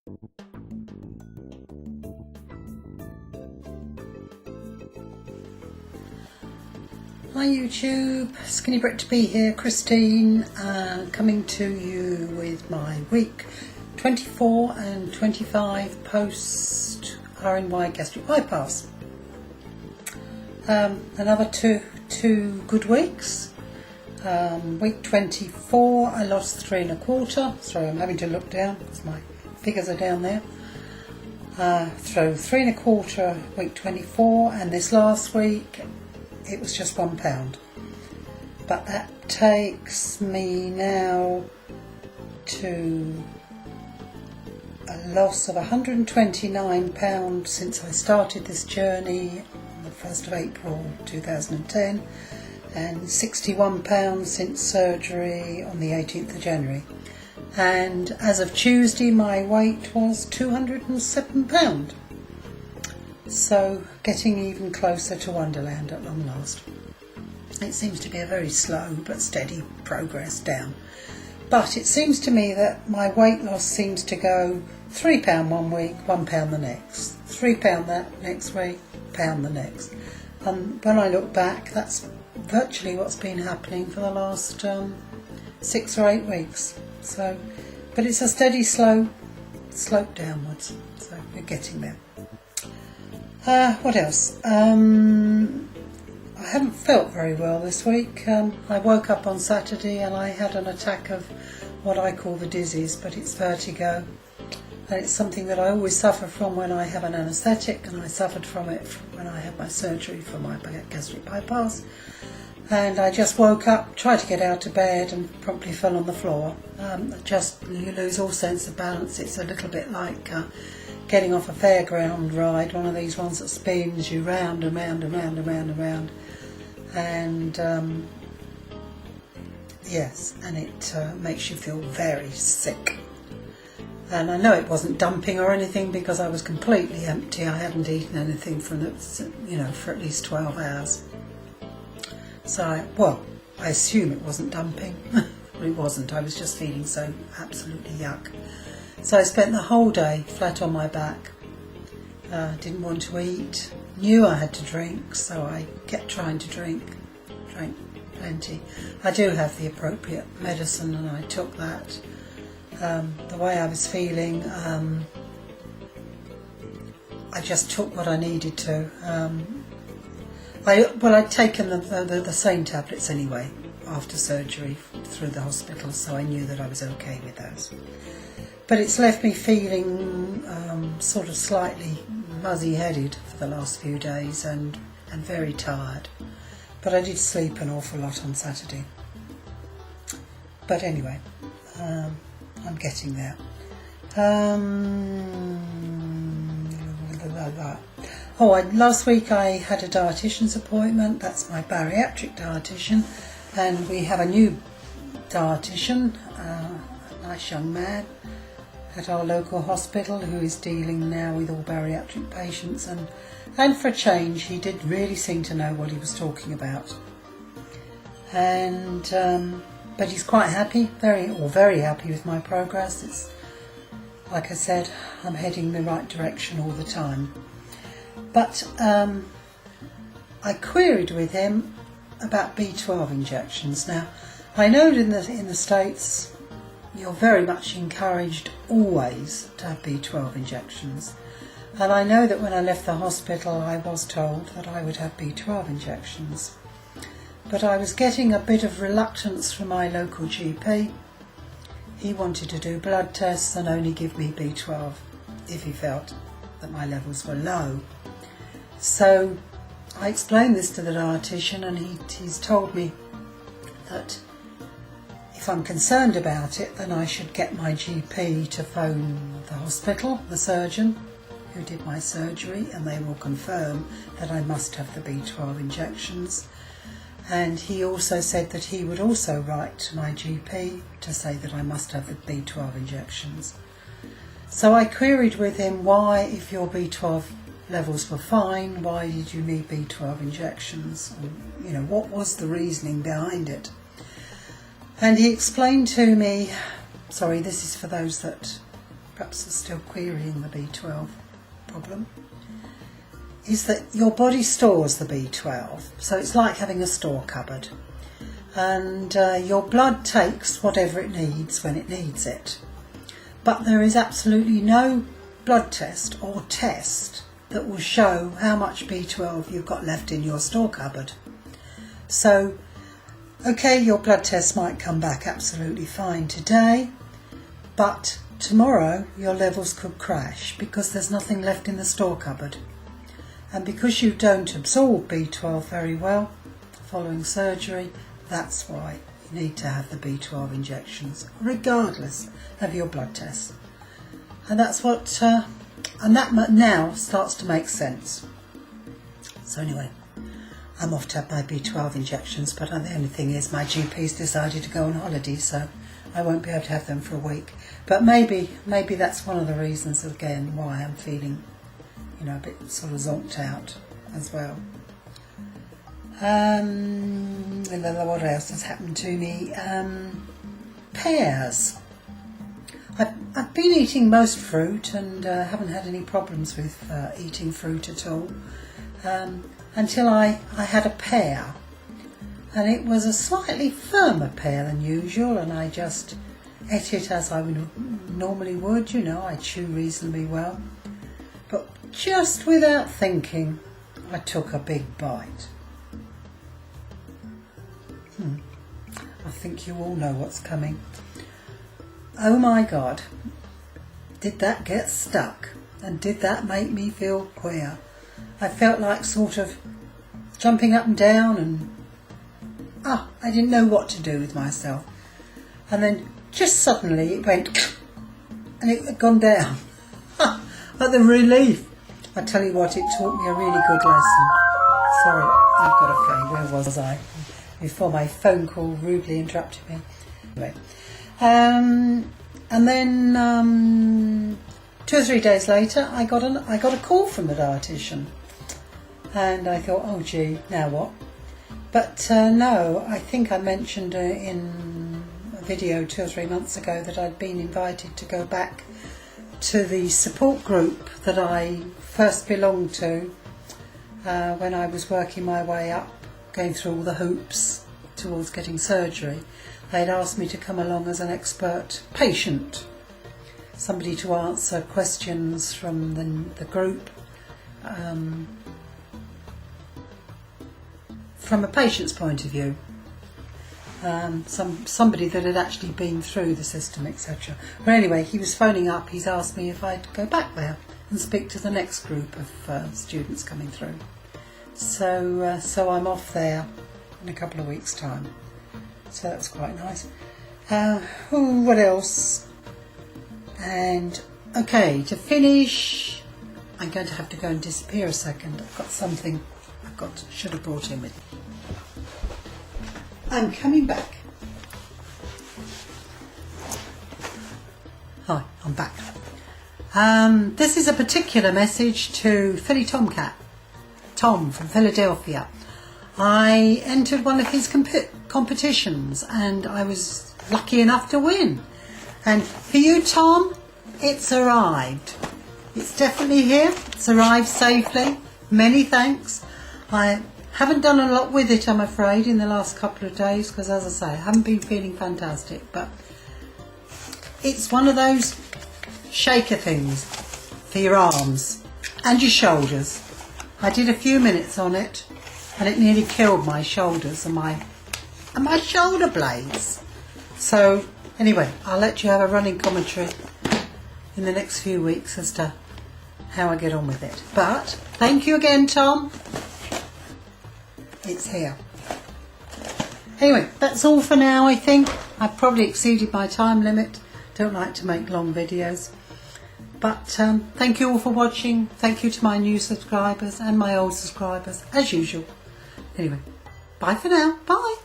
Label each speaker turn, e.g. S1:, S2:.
S1: Hi YouTube, Skinny Brit to be here, Christine, coming to you with my week 24 and 25 post RNY gastric bypass. Another two good weeks. Week 24 I lost 3 1/4. Sorry, I'm having to look down because my figures are down there. So 3 1/4 week 24, and this last week it was just £1, but that takes me now to a loss of £129 since I started this journey on the 1st of April 2010, and £61 since surgery on the 18th of January. And as of Tuesday my weight was £207. So getting even closer to Wonderland at long last. It seems to be a very slow but steady progress down. But it seems to me that my weight loss seems to go £3 one week, £1 the next, £3 that next week, £1 the next. And when I look back, that's virtually what's been happening for the last 6 or 8 weeks. So, but it's a steady slope downwards. So we're getting there. What else? I haven't felt very well this week. I woke up on Saturday and I had an attack of what I call the dizzies, but it's vertigo. And it's something that I always suffer from when I have an anaesthetic, and I suffered from it when I had my surgery for my gastric bypass. And I just woke up, tried to get out of bed, and promptly fell on the floor. You lose all sense of balance. It's a little bit like getting off a fairground ride, one of these ones that spins you round and round and round and round and round. And yes, and it makes you feel very sick. And I know it wasn't dumping or anything because I was completely empty. I hadn't eaten anything for at least 12 hours. So I assume it wasn't dumping. But it wasn't. I was just feeling so absolutely yuck. So I spent the whole day flat on my back, didn't want to eat, knew I had to drink, so I kept trying to drank plenty. I do have the appropriate medicine and I took that. The way I was feeling, I just took what I needed to. I'd taken the same tablets anyway after surgery through the hospital, so I knew that I was okay with those. But it's left me feeling sort of slightly muzzy-headed for the last few days and very tired. But I did sleep an awful lot on Saturday. But anyway, I'm getting there. Last week I had a dietitian's appointment. That's my bariatric dietitian. And we have a new dietitian, a nice young man, at our local hospital who is dealing now with all bariatric patients, and for a change he did really seem to know what he was talking about. And but he's quite happy, very happy with my progress. It's like I said, I'm heading the right direction all the time. But I queried with him about B12 injections. Now I know in the States you're very much encouraged always to have B12 injections. And I know that when I left the hospital I was told that I would have B12 injections. But I was getting a bit of reluctance from my local GP. He wanted to do blood tests and only give me B12 if he felt that my levels were low. So I explained this to the dietitian, and he's told me that if I'm concerned about it, then I should get my GP to phone the hospital, the surgeon who did my surgery, and they will confirm that I must have the B12 injections. And he also said that he would also write to my GP to say that I must have the B12 injections. So I queried with him, why, if your B12 levels were fine, why did you need B12 injections? Or, what was the reasoning behind it? And he explained to me, sorry, this is for those that perhaps are still querying the B12 problem, is that your body stores the B12. So it's like having a store cupboard. And your blood takes whatever it needs when it needs it. But there is absolutely no blood test or test that will show how much B12 you've got left in your store cupboard. So, okay, your blood test might come back absolutely fine today, but tomorrow your levels could crash because there's nothing left in the store cupboard. And because you don't absorb B12 very well following surgery, that's why you need to have the B12 injections, regardless of your blood test. And that's what, and that now starts to make sense. So anyway, I'm off to have my B12 injections, but the only thing is my GP's decided to go on holiday, so I won't be able to have them for a week. But maybe that's one of the reasons again why I'm feeling, you know, a bit sort of zonked out as well. What else has happened to me? Pears. I've been eating most fruit and haven't had any problems with eating fruit at all until I had a pear, and it was a slightly firmer pear than usual, and I just ate it as I normally would, you know, I chew reasonably well, but just without thinking I took a big bite. I think you all know what's coming. Oh my God, did that get stuck? And did that make me feel queer? I felt like sort of jumping up and down, and I didn't know what to do with myself. And then just suddenly it went and it had gone down. But the relief, I tell you what, it taught me a really good lesson. Sorry, I've got to play. Where was I? Before my phone call rudely interrupted me. Anyway, and then 2 or 3 days later, I got a call from the dietician, and I thought, oh gee, now what? But no, I think I mentioned in a video 2 or 3 months ago that I'd been invited to go back to the support group that I first belonged to when I was working my way up, going through all the hoops towards getting surgery. They'd asked me to come along as an expert patient, somebody to answer questions from the group from a patient's point of view. Somebody that had actually been through the system, etc. But anyway, he was phoning up, he's asked me if I'd go back there and speak to the next group of students coming through. So I'm off there in a couple of weeks' time. So that's quite nice. What else? And okay, to finish, I'm going to have to go and disappear a second. I've got something should have brought in with me. I'm coming back. Hi, I'm back. This is a particular message to phillytomcat. Tom from Philadelphia. I entered one of his competitions and I was lucky enough to win. And for you, Tom, it's arrived. It's definitely here. It's arrived safely. Many thanks. I haven't done a lot with it, I'm afraid, in the last couple of days because, as I say, I haven't been feeling fantastic. But it's one of those shaker things for your arms and your shoulders. I did a few minutes on it and it nearly killed my shoulders and my shoulder blades. So anyway, I'll let you have a running commentary in the next few weeks as to how I get on with it. But thank you again, Tom. It's here. Anyway, that's all for now, I think. I've probably exceeded my time limit. Don't like to make long videos. But thank you all for watching. Thank you to my new subscribers and my old subscribers, as usual. Anyway, bye for now. Bye.